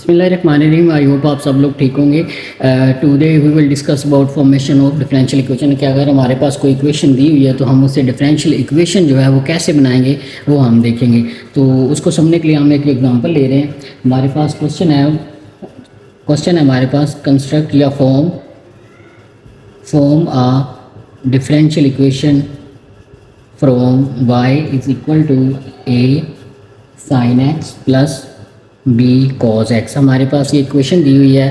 बिस्मिल्लाहिर्रहमानिर्रहीम। I hope आप सब लोग ठीक होंगे। Today we will discuss about formation of differential equation कि अगर हमारे पास कोई इक्वेशन दी हुई है तो हम उससे डिफरेंशियल इक्वेशन जो है वो कैसे बनाएंगे वो हम देखेंगे। तो उसको समझने के लिए हम एक एग्जांपल ले रहे हैं। हमारे पास क्वेश्चन है हमारे पास कंस्ट्रक्ट या form a differential equation from y is equal to a sin x plus b cos x। हमारे पास ये इक्वेशन दी हुई है,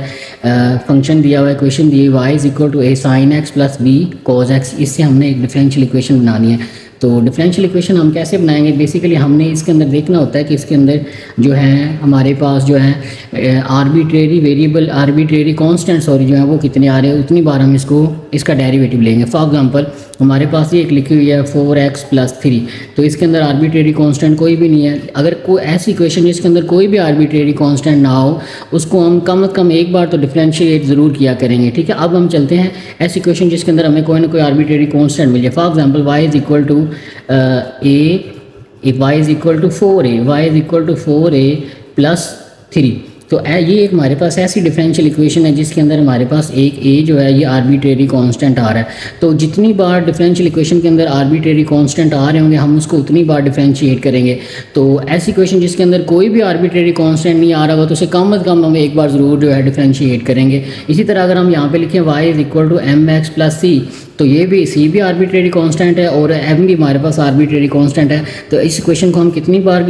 फंक्शन दिया हुआ है, इक्वेशन दी हुई y is equal to a sin x plus b cos x। इससे हमने एक डिफरेंशियल इक्वेशन बनानी है। तो डिफरेंशियल इक्वेशन हम कैसे बनाएंगे, बेसिकली हमने इसके अंदर देखना होता है कि इसके अंदर जो है हमारे पास जो है आर्बिट्रेरी कांस्टेंट्स और जो है वो कितने आ रहे हैं, उतनी बार हम इसका डेरिवेटिव लेंगे। फॉर एग्जांपल हमारे पास ये एक लिखी हुई है 4x प्लस 3, तो इसके अंदर आर्बिट्रेरी कांस्टेंट कोई भी नहीं है। अगर कोई ऐसी इक्वेशन जिसके अंदर कोई भी आर्बिट्रेरी कांस्टेंट ना हो उसको हम कम से कम एक बार तो डिफरेंशिएट ज़रूर किया करेंगे। ठीक है, अब हम चलते हैं ऐसी इक्वेशन जिसके अंदर हमें कोई ना कोई आर्बिट्रेरी कांस्टेंट मिल जाए। For example y is equal to y is equal to 4a plus 3। तो ये एक हमारे पास ऐसी डिफरेंशियल इक्वेशन है जिसके अंदर हमारे पास एक a जो है ये आर्बिट्रेरी कांस्टेंट आ रहा है। तो जितनी बार डिफरेंशियल इक्वेशन के अंदर आर्बिट्रेरी कांस्टेंट आ रहे होंगे हम उसको उतनी बार डिफरेंशिएट करेंगे। तो ऐसी इक्वेशन जिसके अंदर कोई भी आर्बिट्रेरी कांस्टेंट नहीं आ रहा होगा तो उसे कम से कम हम एक बार ज़रूर जो है डिफरेंशिएट करेंगे। इसी तरह अगर हम यहाँ पे लिखें y is equal to mx plus c, तो ये भी c भी आर्बिट्रेरी कांस्टेंट है और m भी हमारे पास आर्बिट्रेरी कांस्टेंट है। तो इस इक्वेशन को हम कितनी बार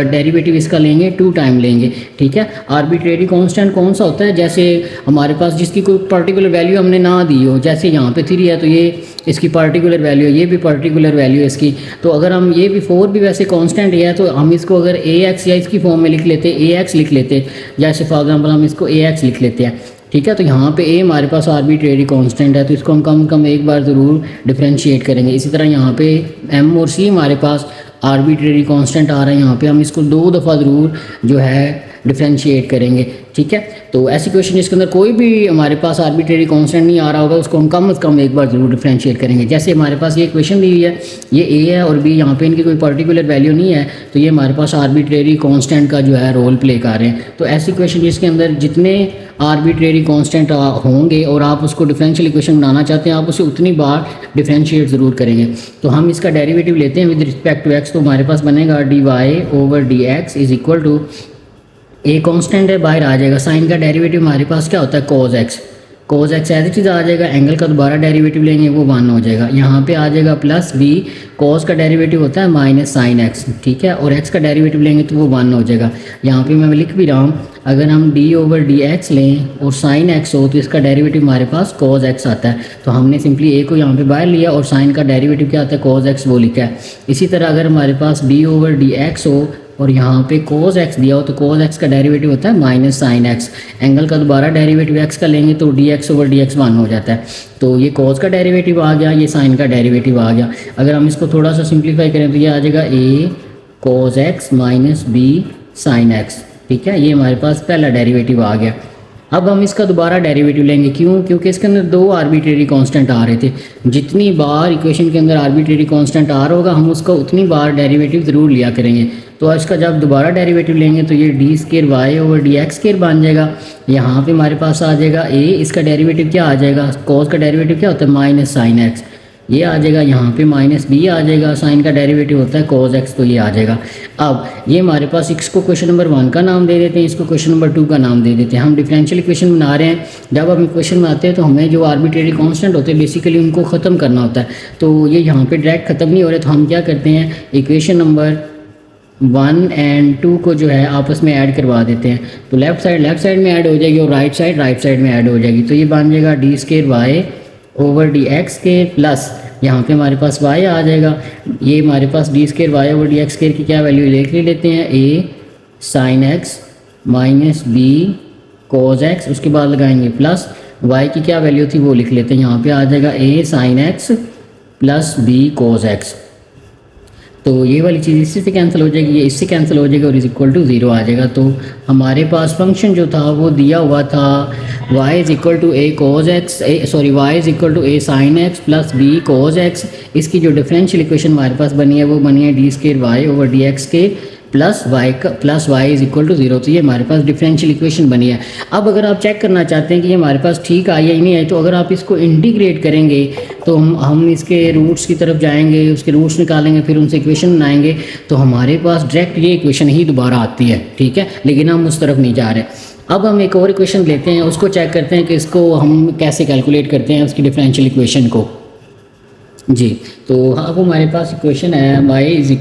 डेरिवेटिव इसका लेंगे, 2 टाइम लेंगे। ठीक है, आर्बिट्रेरी कांस्टेंट कौन सा होता है, जैसे हमारे पास जिसकी कोई पर्टिकुलर वैल्यू हमने ना दी हो, जैसे यहाँ पे 3 है तो ये इसकी पर्टिकुलर वैल्यू है, ये भी पर्टिकुलर वैल्यू है इसकी। तो अगर हम ये भी 4 भी वैसे कांस्टेंट है तो हम इसको अगर ax या इसकी फॉर्म में लिख लेते, ax लिख लेते, जैसे फॉर एग्जांपल हम इसको ax लिख लेते हैं। ठीक है, तो यहाँ पे a हमारे पास आर्बिट्रेरी कांस्टेंट है तो इसको हम कम से कम एक बार ज़रूर डिफरेंशिएट करेंगे। इसी तरह यहाँ पे m और c हमारे पास आर्बिट्रेरी कांस्टेंट आ रहा है, यहाँ पे हम इसको 2 दफ़ा ज़रूर जो है डिफरेंशिएट करेंगे। ठीक है, तो ऐसी क्वेश्चन जिसके अंदर कोई भी हमारे पास आर्बिट्रेरी कांस्टेंट नहीं आ रहा होगा उसको हम कम से कम एक बार ज़रूर डिफरेंशिएट करेंगे। जैसे हमारे पास ये इक्वेशन दी हुई है, ये a है और b, यहाँ पे इनकी कोई पर्टिकुलर वैल्यू नहीं है तो ये हमारे पास आर्बिट्रेरी कांस्टेंट का जो है रोल प्ले कर रहे हैं। तो ऐसी क्वेश्चन जिसके अंदर जितने आर्बिट्रेरी कांस्टेंट होंगे और आप उसको डिफरेंशियल इक्वेशन बनाना चाहते हैं आप उसे उतनी बार डिफरेंशिएट ज़रूर करेंगे। तो हम इसका डेरिवेटिव लेते हैं विद रिस्पेक्ट टू x, तो हमारे पास बनेगा dy/dx is equal to a constant है, बाहर आ जाएगा। साइन का डेरिवेटिव हमारे पास क्या होता है, cos x ऐसी चीज़ आ जाएगा। एंगल का दोबारा डेरिवेटिव लेंगे वो 1 हो जाएगा। यहाँ पे आ जाएगा प्लस b, cos का डेरिवेटिव होता है माइनस साइन x। ठीक है, और x का डेरिवेटिव लेंगे तो वो 1 हो जाएगा। यहाँ पे मैं लिख भी रहा हूँ, अगर हम d/dx लें और साइन x हो तो इसका डेरिवेटिव हमारे पास cos x आता है। तो हमने सिंपली a को यहाँ पे बाहर लिया और साइन का डेरिवेटिव क्या आता है, cos x वो लिखा है। इसी तरह अगर हमारे पास d/dx हो और यहाँ पे cos x दिया हो तो cos x का डेरिवेटिव होता है माइनस साइन x। एंगल का दोबारा डेरिवेटिव x का लेंगे तो dx/dx 1 हो जाता है। तो ये cos का डेरिवेटिव आ गया, ये साइन का डेरिवेटिव आ गया। अगर हम इसको थोड़ा सा सिंप्लीफाई करें तो ये आ जाएगा a cos x minus b sine x। ठीक है, ये हमारे पास पहला डेरिवेटिव आ गया। अब हम इसका दोबारा डेरिवेटिव लेंगे, क्यों, क्योंकि इसके अंदर 2 आर्बिट्रेरी कांस्टेंट आ रहे थे। जितनी बार इक्वेशन के अंदर आर्बिट्रेरी कांस्टेंट आ रहा होगा हम उसका उतनी बार डेरिवेटिव ज़रूर लिया करेंगे। तो इसका जब दोबारा डेरिवेटिव लेंगे तो ये d2y/dx² बन जाएगा। यहाँ पे हमारे पास आ जाएगा a, इसका डेरिवेटिव क्या आ जाएगा, cos का डेरिवेटिव क्या होता है माइनस साइन x, ये आ जाएगा। यहाँ पे माइनस b आ जाएगा, साइन का डेरिवेटिव होता है cos x, तो ये आ जाएगा। अब ये हमारे पास इसको क्वेश्चन नंबर 1 का नाम दे देते हैं, इसको क्वेश्चन नंबर 2 का नाम दे देते हैं। हम डिफरेंशियल इक्वेशन बना रहे हैं, जब हम इक्वेशन बनाते हैं तो हमें जो आर्बिट्रेरी कांस्टेंट होते हैं बेसिकली उनको ख़त्म करना होता है। तो ये यहाँ पे डायरेक्ट ख़त्म नहीं हो रहे तो हम क्या करते हैं, इक्वेशन नंबर 1 और 2 को जो है आपस में ऐड करवा देते हैं। तो लेफ़्ट साइड में ऐड हो जाएगी और राइट साइड में ऐड हो जाएगी। तो ये बन जाएगा d2y/dx² प्लस यहाँ पे हमारे पास y आ जाएगा। ये हमारे पास d2y/dx² की क्या वैल्यू लिख लेते हैं, a sin x minus b cos x, उसके बाद लगाएंगे प्लस y की क्या वैल्यू थी वो लिख लेते हैं। यहाँ पे आ जाएगा a sin x plus b cos x। तो ये वाली चीज़ इससे से कैंसिल हो जाएगी, ये इससे कैंसिल हो जाएगा और इज इक्वल टू 0 आ जाएगा। तो हमारे पास फंक्शन जो था वो दिया हुआ था y is equal to a cos x, y is equal to a sin x plus b cos x। इसकी जो डिफरेंशियल इक्वेशन हमारे पास बनी है वो बनी है d2y/dx² plus y is equal to 0। तो ये हमारे पास डिफरेंशियल इक्वेशन बनी है। अब अगर आप चेक करना चाहते हैं कि ये हमारे पास ठीक आई या नहीं आई, तो अगर आप इसको इंटीग्रेट करेंगे तो हम इसके रूट्स की तरफ जाएंगे, उसके रूट्स निकालेंगे, फिर उनसे इक्वेशन बनाएंगे, तो हमारे पास डायरेक्ट ये इक्वेशन ही दोबारा आती है, ठीक है। लेकिन हम उस तरफ नहीं जा रहे। अब हम एक और इक्वेशन लेते हैं, उसको चेक करते हैं कि इसको हम कैसे कैलकुलेट करते हैं उसकी डिफरेंशियल इक्वेशन को। जी, तो अब हमारे पास इक्वेशन है y is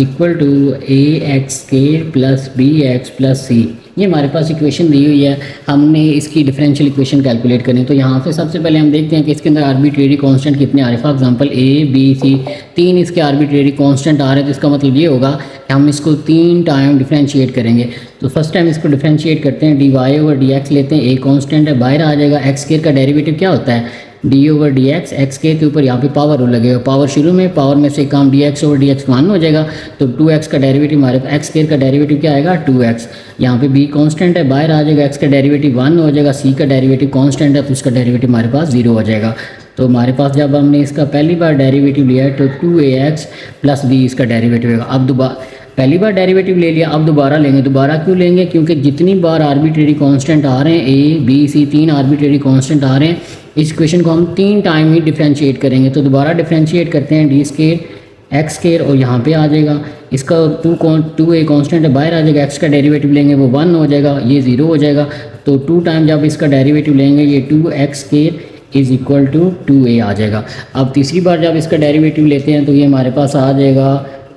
equal to a x के plus b x plus c. ये हमारे पास इक्वेशन दी हुई है, हमने इसकी डिफरेंशियल इक्वेशन कैलकुलेट करनी है। तो यहाँ पे सबसे पहले हम देखते हैं कि इसके अंदर आर्बिट्रेरी कांस्टेंट कितने आ रहे हैं। For example a B C, 3 इसके आर्बिट्रेरी कांस्टेंट आ रहे हैं। तो इसका मतलब ये होगा कि हम इसको 3 टाइम डिफरेंशिएट करेंगे। तो फर्स्ट टाइम इसको डिफरेंशिएट करते हैं, d y over d x लेते हैं, ए कांस्टेंट है, बाहर आ जाएगा। एक्स स्क्वायर का डेरिवेटिव क्या होता है, D over d x, x के ऊपर यहाँ पे पावर लगेगा, पावर शुरू में, पावर में से काम D x over d x 1 हो जाएगा। तो 2x का डेरिवेटिव हमारे एक्स स्क्वायर का डेरिवेटिव क्या आएगा 2x। यहाँ पे b कांस्टेंट है, बाहर आ जाएगा, x का डेरिवेटिव 1 हो जाएगा, c का डेरिवेटिव कांस्टेंट है तो उसका डेरिवेटिव हमारे पास 0 हो जाएगा। तो हमारे पास जब हमने इसका पहली बार डेरिवेटिव लिया है तो 2ax प्लस b इसका डेरिवेटिव होगा। अब दोबारा पहली बार डेरिवेटिव ले लिया, अब दोबारा लेंगे। दोबारा क्यों लेंगे, क्योंकि जितनी बार आर्बिट्रेरी कांस्टेंट आ रहे हैं, A B C 3 arbitrary constant आ रहे हैं, इस इक्वेशन को हम 3 टाइम ही डिफरेंशिएट करेंगे। तो दोबारा डिफरेंशिएट करते हैं, डी स्क्वायर एक्स स्क्वायर और यहाँ पे आ जाएगा इसका 2a कांस्टेंट है, बाहर आ जाएगा, x का डेरिवेटिव लेंगे वो 1 हो जाएगा, ये 0 हो जाएगा। तो 2 टाइम जब इसका डेरिवेटिव लेंगे ये 2x square is equal to 2a आ जाएगा। अब तीसरी बार जब इसका डेरिवेटिव लेते हैं तो ये हमारे पास आ जाएगा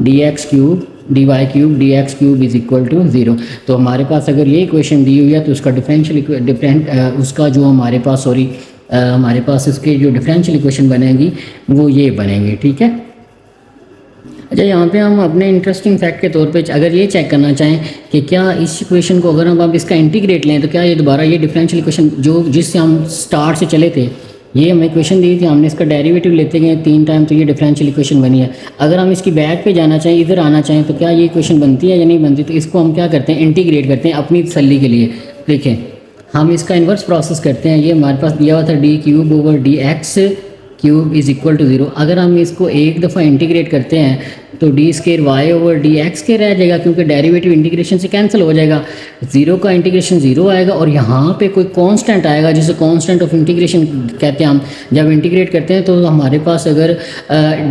dx cube dy cube dx cube is equal to 0। तो हमारे पास अगर ये इक्वेशन दी हुई है तो उसका उसका जो हमारे पास हमारे पास इसके जो डिफरेंशियल इक्वेशन बनेगी वो ये बनेंगी, ठीक है। अच्छा, यहाँ पे हम अपने इंटरेस्टिंग फैक्ट के तौर पे अगर ये चेक करना चाहें कि क्या इस इक्वेशन को अगर हम इसका इंटीग्रेट लें तो क्या ये दोबारा ये डिफरेंशियल इक्वेशन जो जिससे हम स्टार्ट से चले थे, ये हमें इक्वेशन दी थी, हमने इसका डेरिवेटिव लेते गए 3 टाइम तो ये डिफरेंशियल इक्वेशन बनी है। अगर हम इसकी बैक पे जाना चाहें, इधर आना चाहें, तो क्या ये इक्वेशन बनती है या नहीं बनती। तो इसको हम क्या करते हैं, इंटीग्रेट करते हैं अपनी तसल्ली के लिए। देखें, हम इसका इन्वर्स प्रोसेस करते हैं। ये हमारे पास दिया हुआ था d cube over d x cube is equal to 0। अगर हम इसको एक दफ़ा इंटीग्रेट करते हैं तो d square y over d x square रह जाएगा, क्योंकि डेरिवेटिव इंटीग्रेशन से कैंसिल हो जाएगा। 0 का इंटीग्रेशन 0 आएगा और यहाँ पे कोई कांस्टेंट आएगा जिसे कांस्टेंट ऑफ इंटीग्रेशन कहते हैं। हम जब इंटीग्रेट करते हैं तो हमारे पास अगर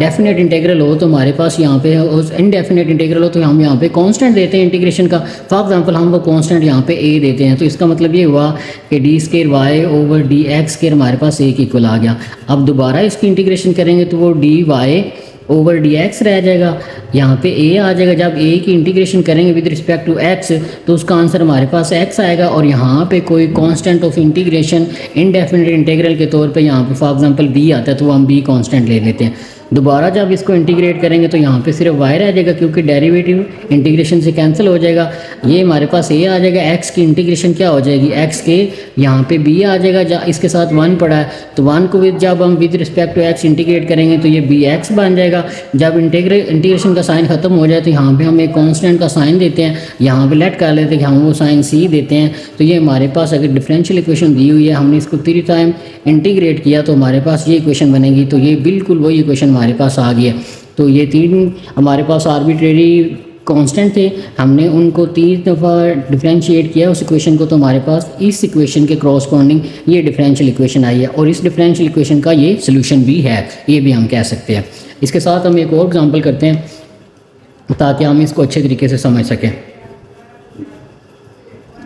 डेफिनेट इंटीग्रल हो तो हमारे पास यहाँ पे, इनडेफिनेट इंटीग्रल हो तो हम यहाँ पे कांस्टेंट देते हैं इंटीग्रेशन का। फॉर एग्जांपल हम वो कांस्टेंट यहाँ पे a देते हैं। तो इसका मतलब ये हुआ कि d square y over d x square हमारे पास a के इक्वल आ गया। अब दोबारा इसकी इंटीग्रेशन करेंगे तो वो d y over d x रह जाएगा, यहाँ पे a आ जाएगा। जब a की इंटीग्रेशन करेंगे विद रिस्पेक्ट टू x तो उसका आंसर हमारे पास x आएगा और यहाँ पे कोई constant of integration indefinite integral के तौर पे यहाँ पे फॉर एग्जांपल b आता है तो वो हम b कांस्टेंट ले लेते हैं। दोबारा जब इसको इंटीग्रेट करेंगे तो यहाँ पे सिर्फ y रह जाएगा, क्योंकि डेरिवेटिव इंटीग्रेशन से कैंसिल हो जाएगा। ये हमारे पास a आ जाएगा, x की इंटीग्रेशन क्या हो जाएगी, x के यहाँ पे b आ जाएगा, इसके साथ 1 पड़ा है तो 1 को जब हम with respect to x integrate करेंगे तो ये bx बन जाएगा। जब इंटीग्रेशन का साइन ख़त्म हो जाए तो यहाँ पे हम एक कांस्टेंट का साइन देते हैं, यहाँ पे लेट कर लेते हैं कि हम वो साइन c देते हैं। तो ये हमारे पास अगर डिफरेंशियल इक्वेशन दी हुई है, हमने इसको 3 टाइम इंटीग्रेट किया तो हमारे पास ये इक्वेशन बनेगी। तो ये बिल्कुल वही इक्वेशन हमारे पास आ गया। तो ये 3 हमारे पास आर्बिट्रेरी कांस्टेंट थे, हमने उनको 3 दफ़ा डिफरेंशिएट किया उस इक्वेशन को, तो हमारे पास इस इक्वेशन के क्रॉसपॉन्डिंग ये डिफरेंशियल इक्वेशन आई है और इस डिफरेंशियल इक्वेशन का ये सोल्यूशन भी है, ये भी हम कह सकते हैं। इसके साथ हम एक और एग्जांपल करते हैं ताकि हम इसको अच्छे तरीके से समझ सकें।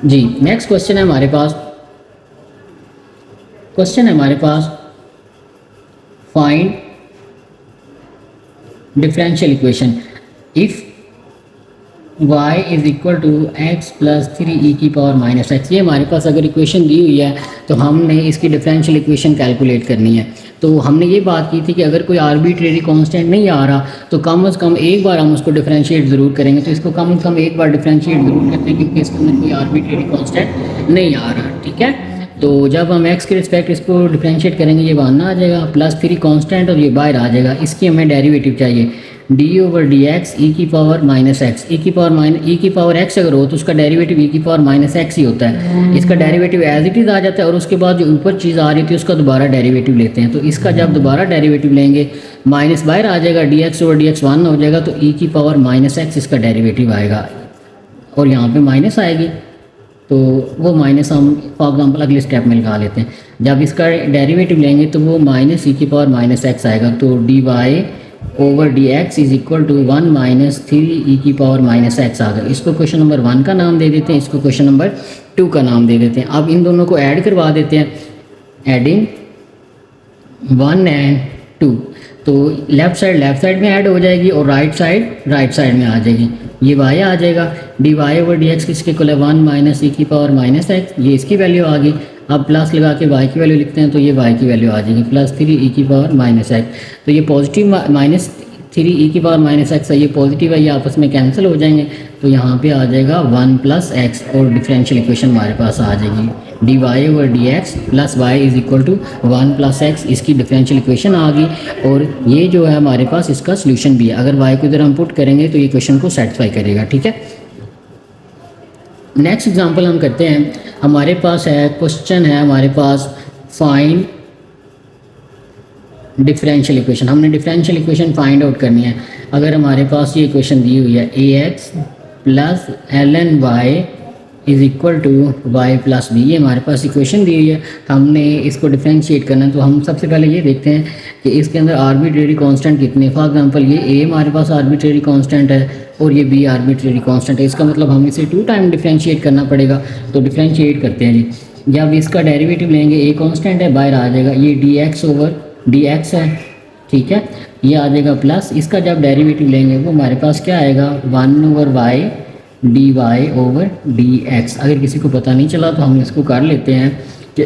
जी, नेक्स्ट क्वेश्चन है हमारे पास find differential equation if y is equal to x plus 3 e की पावर माइनस एक्स। ये हमारे पास अगर इक्वेशन दी हुई है तो हमने इसकी डिफरेंशियल इक्वेशन कैलकुलेट करनी है। तो हमने ये बात की थी कि अगर कोई आर्बिट्रेरी कांस्टेंट नहीं आ रहा तो कम से कम एक बार हम उसको डिफरेंशिएट ज़रूर करेंगे। तो इसको कम से कम एक बार डिफरेंशिएट ज़रूर करते हैं क्योंकि इसके अंदर कोई आर्बिट्रेरी कांस्टेंट नहीं आ रहा, ठीक है। तो जब हम x के रिस्पेक्ट इसको डिफरेंशिएट करेंगे ये 1 आ जाएगा, प्लस 3 कांस्टेंट और ये बाहर आ जाएगा। इसकी हमें डेरिवेटिव चाहिए। डी ओवर डी एक्स ई की पावर माइनस एक्स। ई की पावर एक्स अगर हो तो उसका डेरिवेटिव ई की पावर माइनस एक्स ही होता है। इसका डेरिवेटिव एज इट इज़ आ जाता है और उसके बाद जो ऊपर चीज़ आ रही थी उसका दोबारा डेरिवेटिव लेते हैं। तो इसका जब दोबारा डेरिवेटिव लेंगे माइनस बाहर आ जाएगा, D x over d x 1 हो जाएगा, तो ई की पावर माइनस एक्स इसका डेरिवेटिव आएगा और यहाँ पे माइनस आएगी। तो वो माइनस हम फॉर एग्जांपल अगले स्टेप में लगा लेते हैं। जब इसका डेरिवेटिव लेंगे तो वो माइनस ई की पावर माइनस एक्स आएगा। तो d y over d x is equal to 1 minus 3 e की पावर माइनस एक्स आ गया। इसको क्वेश्चन नंबर 1 का नाम दे देते हैं, इसको क्वेश्चन नंबर 2 का नाम दे देते हैं। अब इन दोनों को ऐड करवा देते हैं, एडिंग 1 एंड 2। तो लेफ़्ट साइड में ऐड हो जाएगी और राइट साइड में आ जाएगी। ये y आ जाएगा, d y over d x किसके इक्वल है 1 माइनस ई की पावर माइनस एक्स, ये इसकी वैल्यू आ गई। अब प्लस लगा के y की वैल्यू लिखते हैं तो ये y की वैल्यू आ जाएगी प्लस 3 ई की पावर माइनस एक्स। तो ये पॉजिटिव माइनस 3 ई की पावर माइनस एक्स है, ये पॉजिटिव है, ये आपस में कैंसिल हो जाएंगे। तो यहाँ पे आ जाएगा 1 प्लस एक्स और डिफरेंशियल इक्वेशन हमारे पास आ जाएगी d y over d x plus y is equal to 1 plus x. इसकी डिफरेंशियल इक्वेशन आ गई और ये जो है हमारे पास इसका सोल्यूशन भी है। अगर वाई को इधर हम पुट करेंगे तो ये क्वेश्चन को सेटिस्फाई करेगा। ठीक है, नेक्स्ट एग्जांपल हम करते हैं। हमारे पास है क्वेश्चन है हमारे पास फाइंड डिफरेंशियल इक्वेशन। हमने डिफरेंशियल इक्वेशन फाइंड आउट करनी है। अगर हमारे पास ये इक्वेशन दी हुई है a x plus l n y is equal to y plus b, ये हमारे पास इक्वेशन दी हुई है, हमने इसको डिफरेंशिएट करना है। तो हम सबसे पहले ये देखते हैं कि इसके अंदर आर्बिट्रेरी कांस्टेंट कितने। फॉर एग्जांपल ये ए हमारे पास आर्बिट्रेरी कांस्टेंट है और ये बी आर्बिट्रेरी कांस्टेंट है। इसका मतलब हमें इसे 2 टाइम डिफरेंशिएट करना पड़ेगा। तो डिफरेंशिएट करते हैं जी। जब इसका डेरिवेटिव लेंगे ए कांस्टेंट है बाहर आ जाएगा, ये D x over d x है, ठीक है, ये आ जाएगा प्लस इसका जब डेरिवेटिव लेंगे वो हमारे पास क्या आएगा 1 over y d y over d x. अगर किसी को पता नहीं चला तो हम इसको कर लेते हैं कि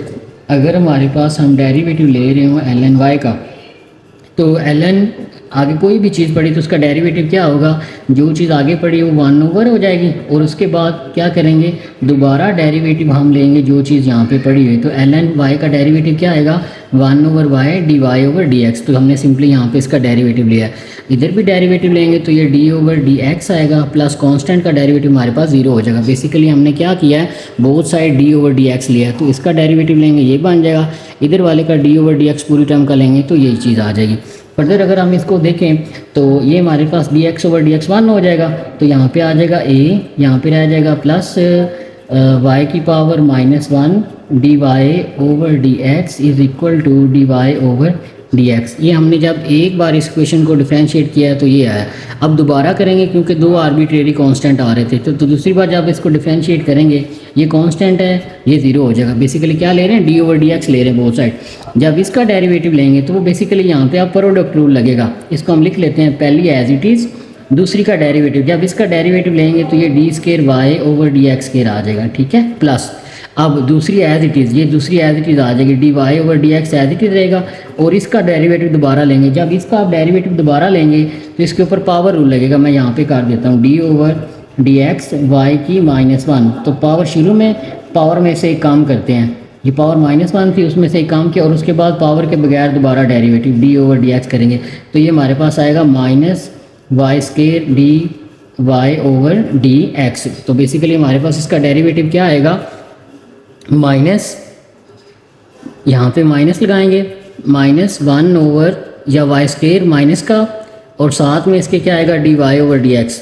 अगर हमारे पास हम डेरिवेटिव ले रहे हो एल एन वाई का, तो एल एन आगे कोई भी चीज़ पड़ी तो उसका डेरिवेटिव क्या होगा, जो चीज़ आगे पड़ी वो 1 ओवर हो जाएगी और उसके बाद क्या करेंगे दोबारा डेरिवेटिव हम लेंगे जो चीज़ यहाँ पे पड़ी हुई। तो एल एन वाई का डेरिवेटिव क्या आएगा 1 over y d y over d x. तो हमने सिंपली यहाँ पे इसका डेरिवेटिव लिया है। इधर भी डेरिवेटिव लेंगे तो ये डी ओवर डी एक्स आएगा प्लस कांस्टेंट का डेरिवेटिव हमारे पास 0 हो जाएगा। बेसिकली हमने क्या किया है both side d over d x लिया है, तो इसका डेरिवेटिव लेंगे ये बन जाएगा। इधर वाले का डी ओवर डी एक्स पूरी टर्म का लेंगे तो यही चीज़ आ जाएगी। फर्दर अगर हम इसको देखें तो ये हमारे पास d x over d x 1 हो जाएगा, तो यहाँ पे आ जाएगा ए, यहाँ पे रह जाएगा प्लस वाई की power -1 d y over d x is equal to d y over d x. ये हमने जब एक बार इस इक्वेशन को डिफरेंशिएट किया है तो ये आया। अब दोबारा करेंगे क्योंकि 2 आर्बिट्रेरी कांस्टेंट आ रहे थे, तो दूसरी बार जब इसको डिफरेंशिएट करेंगे ये कांस्टेंट है, ये 0 हो जाएगा। बेसिकली क्या ले रहे हैं डी ओवर डी एक्स ले रहे हैं बोथ साइड। जब इसका डेरिवेटिव लेंगे तो वो बेसिकली यहाँ पे आप प्रोडक्ट रूल लगेगा। इसको हम लिख लेते हैं पहली एज इट इज़, दूसरी का डेरिवेटिव। जब इसका डेरिवेटिव लेंगे तो ये d square y over d x square आ जाएगा, ठीक है, प्लस अब दूसरी एज इट इज़, ये दूसरी एज इट इज़ आ जाएगी, d y over d x as it is रहेगा और इसका डेरिवेटिव दोबारा लेंगे। जब इसका आप डेरिवेटिव दोबारा लेंगे तो इसके ऊपर पावर रूल लगेगा। मैं यहाँ पे कर देता हूँ d over d x y की -1। तो पावर शुरू में पावर में से एक काम करते हैं, ये पावर -1 थी उसमें से एक काम किया और उसके बाद पावर के बगैर दोबारा derivative d over d x करेंगे तो ये हमारे पास आएगा -y square d y over d x. तो बेसिकली हमारे पास इसका डेरिवेटिव क्या आएगा माइनस, यहाँ पे माइनस लगाएंगे -1 ओवर या वाई स्केयर माइनस का और साथ में इसके क्या आएगा d y over d x.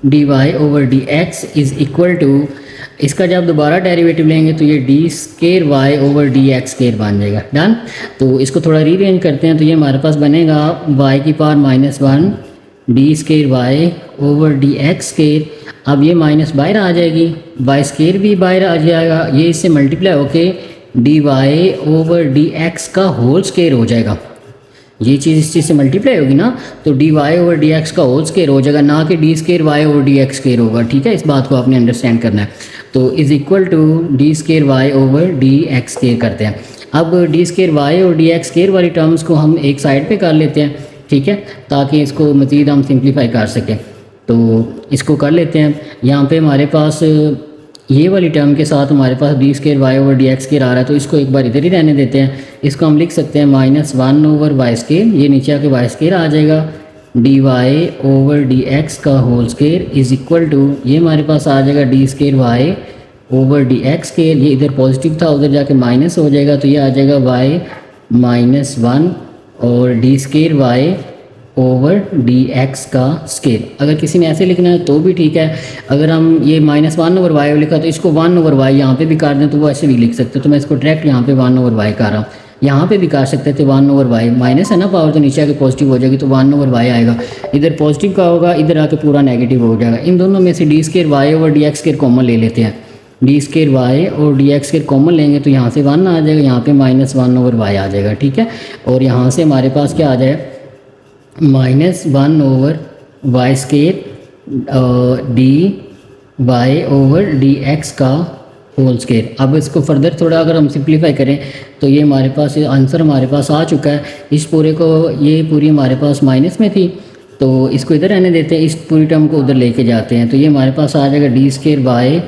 D y over d x is equal to इसका जब दोबारा डेरिवेटिव लेंगे तो ये d square y over d x square बन जाएगा। डन। तो इसको थोड़ा रीअरेंज करते हैं तो ये हमारे पास बनेगा वाई की power -1 d square y over d x square. अब ये माइनस बाहर आ जाएगी, वाई स्केयर भी बाहर आ जाएगा, ये इससे मल्टीप्लाई होके d y over d x का होल स्केयर हो जाएगा। ये चीज़ इस चीज़ से मल्टीप्लाई होगी ना तो d y over d x का होल स्केयर हो जाएगा, ना कि d square y over d x square होगा, ठीक है। इस बात को आपने अंडरस्टैंड करना है। तो is equal to d square y over d x square करते हैं। अब डी स्केयर वाई और डी एक्स स्केयर वाली टर्म्स को हम एक साइड पे कर लेते हैं, ठीक है, ताकि इसको मज़ीद हम सिंप्लीफाई कर सकें। तो इसको कर लेते हैं। यहाँ पे हमारे पास ये वाली टर्म के साथ हमारे पास d square y over d x square आ रहा है, तो इसको एक बार इधर ही रहने देते हैं। इसको हम लिख सकते हैं -1 ओवर वाई स्केयर, ये नीचे आके वाई स्केयर आ जाएगा d y over d x का whole square is equal to, ये हमारे पास आ जाएगा d square y over d x square, ये इधर पॉजिटिव था उधर जाके माइनस हो जाएगा, तो ये आ जाएगा वाई माइनस वन और d square y over d x का स्केयर। अगर किसी ने ऐसे लिखना है तो भी ठीक है, अगर हम ये माइनस वन ओवर वाई लिखा तो इसको वन ओवर वाई यहाँ पे भी कर दें तो वो ऐसे भी लिख सकते हो, तो मैं इसको डायरेक्ट यहाँ पे वन ओवर वाई कर रहा हूँ। यहाँ पे भी कर सकते थे वन ओवर वाई, माइनस है ना पावर तो नीचे आके पॉजिटिव हो जाएगी तो वन ओवर वाई आएगा, इधर पॉजिटिव का होगा इधर आके पूरा नेगेटिव हो जाएगा। इन दोनों में से d square y over d x square common ले लेते हैं, डी स्केयर वाई और डी एक्स स्केयर कॉमन लेंगे तो यहाँ से वन आ जाएगा, यहाँ पे माइनस वन ओवर वाई आ जाएगा, ठीक है। और यहाँ से हमारे पास क्या आ जाएगा minus one over y square d y over d x का होल स्केयर। अब इसको फर्दर थोड़ा अगर हम सिंप्लीफाई करें तो ये हमारे पास आंसर हमारे पास आ चुका है। इस पूरे को, ये पूरी हमारे पास माइनस में थी तो इसको इधर रहने देते हैं, इस पूरी टर्म को उधर लेके जाते हैं, तो ये हमारे पास आ जाएगा d square y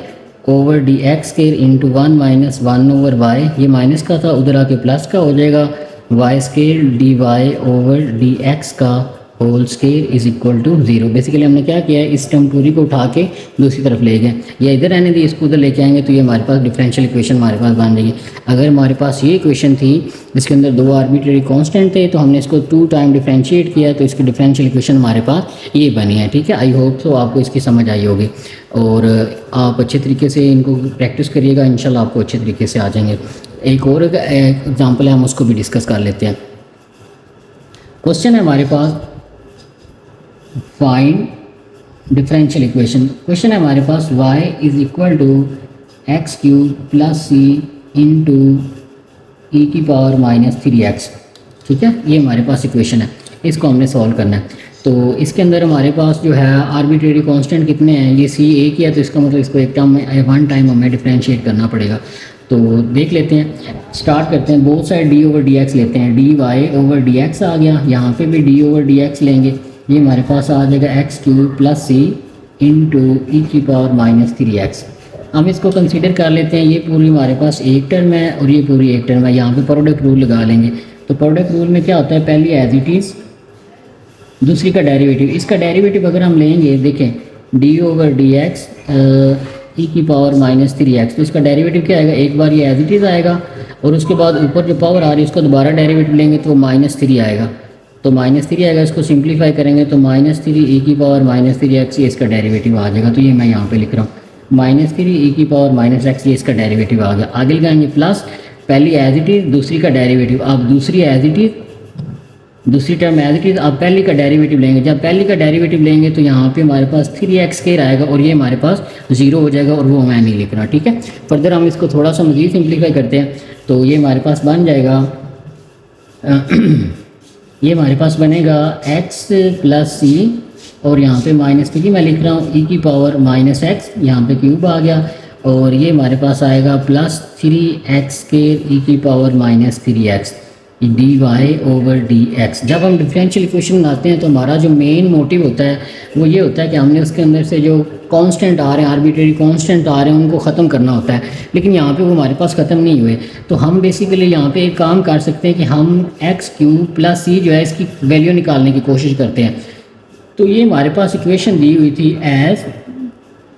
over d x square into one minus one over y, ये माइनस का था उधर आके प्लस का हो जाएगा, y square d y over d x का whole square is equal to zero. Basically हमने क्या किया है, इस टर्म पूरी को उठा के दूसरी तरफ ले गए, या इधर रहने दी इसको उधर लेके आएंगे तो ये हमारे पास डिफरेंशियल इक्वेशन हमारे पास बन जाएगी। अगर हमारे पास ये इक्वेशन थी जिसके अंदर दो आर्बिट्रेरी कांस्टेंट थे तो हमने इसको 2 टाइम डिफरेंशिएट किया तो इसकी डिफरेंशियल इक्वेशन हमारे पास ये बनी है, ठीक है। आई होप तो आपको इसकी समझ आई होगी और आप अच्छे तरीके से इनको प्रैक्टिस करिएगा, इंशाल्लाह आपको अच्छे तरीके से आ जाएंगे। एक और एग्जाम्पल है, हम उसको भी डिस्कस कर लेते हैं। क्वेश्चन है हमारे पास फाइंड डिफरेंशियल इक्वेशन। क्वेश्चन है हमारे पास y is equal to x cube plus c into e की पावर माइनस 3x, ठीक है। ये हमारे पास इक्वेशन है, इसको हमने सॉल्व करना है। तो इसके अंदर हमारे पास जो है आर्बिट्रेरी कांस्टेंट कितने हैं, ये सी एक ही है तो इसका मतलब इसको एक टर्म में वन टाइम हमें डिफरेंशिएट करना पड़ेगा। तो देख लेते हैं, स्टार्ट करते हैं। Both side d over d x लेते हैं, d y over d x आ गया, यहाँ पे भी डी ओवर डी एक्स लेंगे, ये हमारे पास आ जाएगा x cube plus c into e की पावर माइनस 3x। हम इसको कंसीडर कर लेते हैं, ये पूरी हमारे पास एक टर्म है और ये पूरी एक टर्म है, यहाँ पे प्रोडक्ट रूल लगा लेंगे। तो प्रोडक्ट रूल में क्या होता है, पहली एज इट इज़, दूसरी का डेरिवेटिव। इसका डेरिवेटिव अगर हम लेंगे, देखें डी ओवर डी एक्स ई की पावर माइनस 3x, तो इसका डेरिवेटिव क्या आएगा, एक बार ये एज इट इज़ आएगा और उसके बाद ऊपर जो पावर आ रही है उसको दोबारा डेरिवेटिव लेंगे तो -3 आएगा, तो -3 आएगा। इसको सिंप्लीफाई करेंगे तो -3 ई की पावर माइनस 3x, ये इसका डेरिवेटिव आ जाएगा। तो ये मैं यहाँ पे लिख रहा हूँ -3 ई की पावर माइनस x, ये इसका डेरिवेटिव आ गया। आगे लगाएंगे प्लस, पहली एज इट इज़, दूसरी का डेरिवेटिव। अब दूसरी एज इट इज़, दूसरी टर्म एज इट इज़, अब पहली का डेरिवेटिव लेंगे। जब पहली का डेरिवेटिव लेंगे तो यहाँ पे हमारे पास 3x स्क्वायर आएगा और ये हमारे पास 0 हो जाएगा और वो मैं नहीं लिख रहा, ठीक है। फर्दर हम इसको थोड़ा सा मज़ीद सिंप्लीफाई करते हैं तो ये हमारे पास बन जाएगा ये हमारे पास बनेगा x प्लस सी और यहाँ पे -3 मैं लिख रहा हूँ, ई की पावर -x, यहाँ पे क्यूब आ गया और ये हमारे पास आएगा +3x स्क्वायर ई की power -3x d y over d x. जब हम डिफरेंशियल इक्वेशन बनाते हैं तो हमारा जो मेन मोटिव होता है वो ये होता है कि हमने उसके अंदर से जो कांस्टेंट आ रहे हैं, आर्बिट्रेरी कांस्टेंट आ रहे हैं, उनको ख़त्म करना होता है। लेकिन यहाँ पे वो हमारे पास ख़त्म नहीं हुए, तो हम बेसिकली यहाँ पे एक काम कर सकते हैं कि हम एक्स क्यूब प्लस सी जो है इसकी वैल्यू निकालने की कोशिश करते हैं। तो ये हमारे पास इक्वेशन दी हुई थी as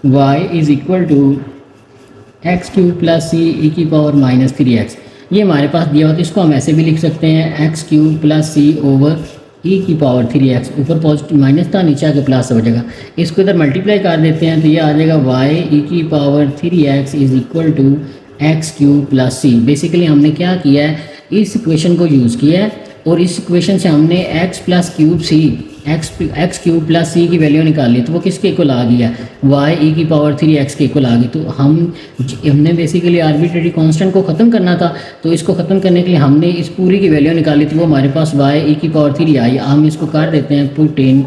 y is equal to x cube plus c e की पावर -3x, ये हमारे पास दिया हुआ था। इसको हम ऐसे भी लिख सकते हैं एक्स क्यूब प्लस सी ओवर ई की पावर 3x, ऊपर पॉजिटिव माइनस था नीचे आके प्लस हो जाएगा। इसको इधर मल्टीप्लाई कर देते हैं तो ये आ जाएगा वाई ई की power 3x is equal to x cube plus c. Basically हमने क्या किया है, इस इक्वेशन को यूज़ किया है और इस इक्वेशन से हमने x plus cube C, x cube plus c की वैल्यू निकाली तो वो किसके इक्वल आ गई है, वाई ई की पावर 3x के इक्वल आ गई। तो हमने बेसिकली आर्बिट्रेरी कांस्टेंट को ख़त्म करना था, तो इसको ख़त्म करने के लिए हमने इस पूरी की वैल्यू निकाली थी, वो हमारे पास वाई ई की पावर 3 आई। हम इसको कर देते हैं पुट इन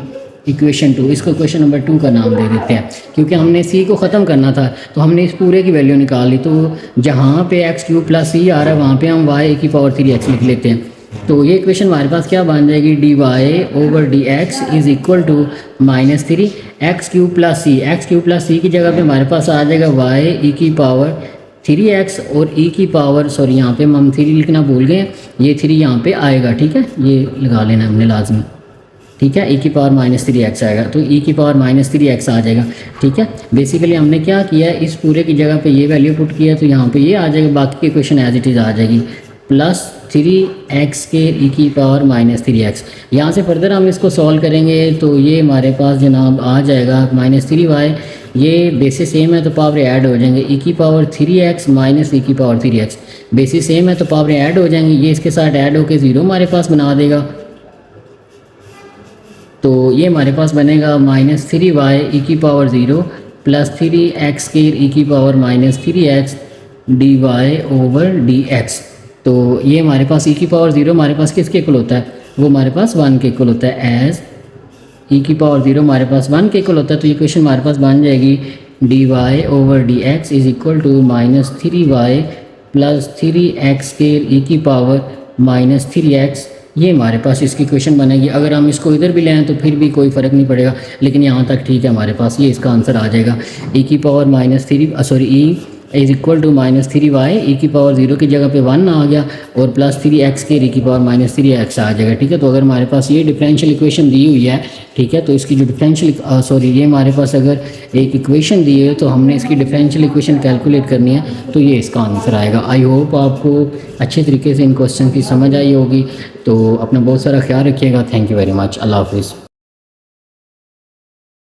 इक्वेशन 2, इसको इक्वेशन नंबर 2 का नाम दे देते हैं क्योंकि हमने सी को ख़त्म करना था तो हमने इस पूरे की वैल्यू निकाली। तो जहाँ पे एक्स क्यूब प्लस सी आ रहा है वहाँ पे हम वाई ई की पावर 3x लिख लेते हैं। तो ये इक्वेशन हमारे पास क्या बन जाएगी, d y over d x is equal to -3 x cube plus c. X cube plus c की जगह पे हमारे पास आ जाएगा वाई ई की पावर 3x और ई की पावर, सॉरी यहाँ पे हम 3 लिखना भूल गए, ये 3 यहाँ पे आएगा, ठीक है, ये लगा लेना हमने लाजमी। ठीक है, e की पावर -3x आएगा, तो e की पावर -3x आ जाएगा। ठीक है, बेसिकली हमने क्या किया है, इस पूरे की जगह पे ये वैल्यू पुट किया तो यहाँ पे ये आ जाएगा, बाकी की इक्वेशन एज इट इज़ आ जाएगी +3x के e की पावर -3x। यहाँ से फर्दर हम इसको सॉल्व करेंगे तो ये हमारे पास जनाब आ जाएगा -3y, ये बेसिस सेम है तो पावर ऐड हो जाएंगे, e की पावर 3x माइनस e की पावर 3x, बेसिस सेम है तो पावर ऐड हो जाएंगे, ये इसके साथ ऐड होकर 0 हमारे पास बना देगा। तो ये हमारे पास बनेगा -3y e की पावर 0 प्लस 3x के e की पावर -3x dy/dx। तो ये हमारे पास e की पावर 0 हमारे पास किसके इक्वल होता है, वो हमारे पास 1 के इक्वल होता है। एज e की पावर 0 हमारे पास 1 के इक्वल होता है, तो ये इक्वेशन हमारे पास बन जाएगी dy/dx is equal to -3y plus 3x के e की पावर -3x। ये हमारे पास इसकी इक्वेशन बनेगी। अगर हम इसको इधर भी लें तो फिर भी कोई फ़र्क नहीं पड़ेगा, लेकिन यहाँ तक ठीक है हमारे पास, ये इसका आंसर आ जाएगा। e की power e is equal to -3y, e की पावर 0 की जगह पे 1 आ गया और प्लस 3x के e की पावर -3x आ जाएगा। ठीक है, तो अगर हमारे पास ये डिफरेंशियल इक्वेशन दी हुई है, ठीक है, तो इसकी जो डिफरेंशियल ये हमारे पास अगर एक इक्वेशन दी है तो हमने इसकी डिफरेंशियल इक्वेशन कैलकुलेट करनी है, तो ये इसका आंसर आएगा। आई होप आपको अच्छे तरीके से इन क्वेश्चन की समझ आई होगी। तो अपना बहुत सारा ख्याल रखिएगा। Thank you very much. अल्लाह हाफिज़।